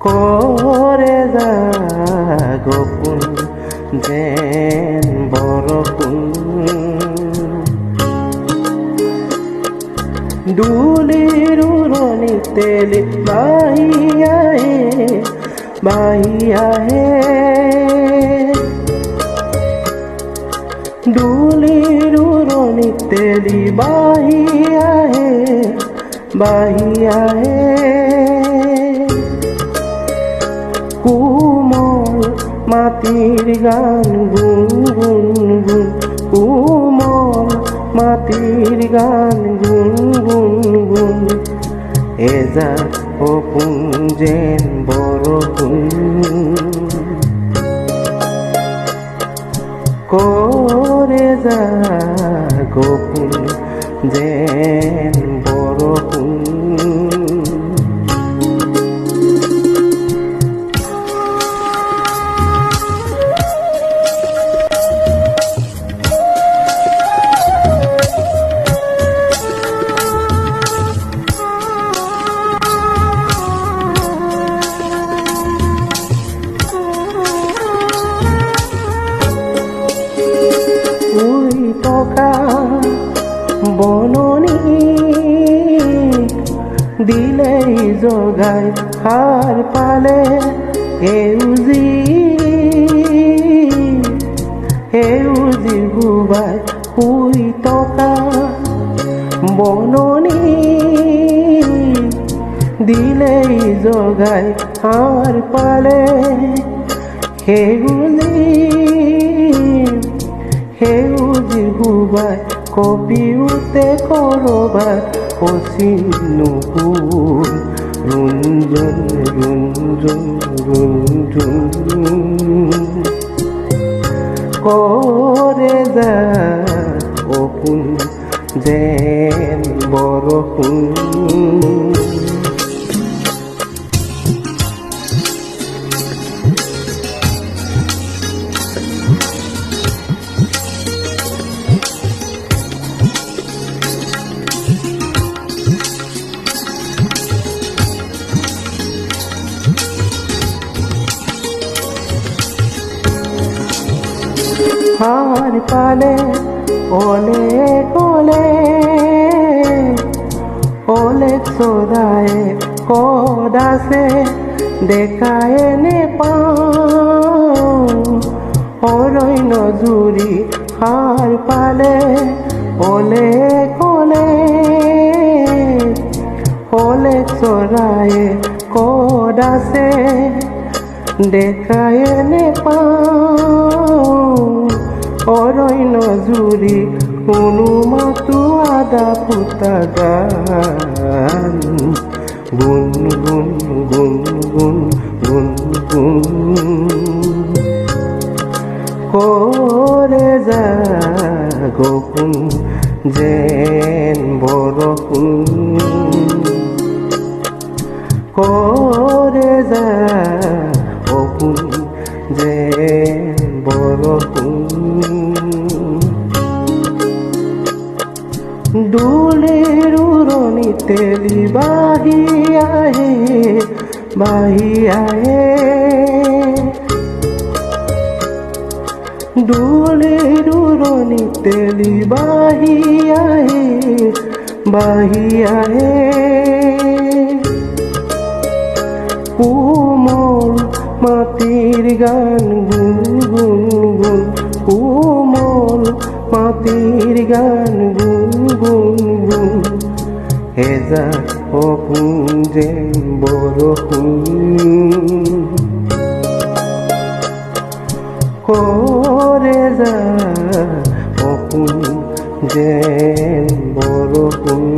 করে যা গোপন যেন বরকুন দুলির উড়নি তেলি বাহিয়া হে বাহিয়া হে দুলির উড়নি তেলি বাহিয়া হে বাহিয়া হে কুমল মাটির গান গুন গুন গুন কুমল মাটির গান গুন গুন গুন এজা অপুন যেন বরকুন করে যা গোপন যেন বরকুন বননি দিলেই জগাই হার পালে এউজি এউজি গুবাই শুই টকা বননি দিলেই জগাই হার পালে সেউজি সেউজি গুবাই কবিউতে করবাত অচিনুকুল রঞ্জন রঞ্জন রঞ্জন করে যা অপুন যেন বরকুন হার পালে ওলে কোলে ওলে সোদায় কদাসে দেখায় নে পাও ওরই নজুরি হার পালে ওলে কোলে ওলে সোদায় কদাসে দেখায় নে পাও ওরই নজুরি কোনো মাতু আদা ফুটা গান গুন গুন গুন গুন গুন গুন করে যা গোপন যেন বরকুন করে যা অপুন যেন বরকুন দুলের উড়নি তেলি বাহিয়া হে বাহিয়া হে দুলের উড়নি তেলি বাহিয়া হে বাহিয়া হে কুমল মাটির গান গুন গুন গুন কুমল মাটির গান গুন গুন গুন হেজা অপুন যেন বরকুন করে যা অপুন যেন বরকুন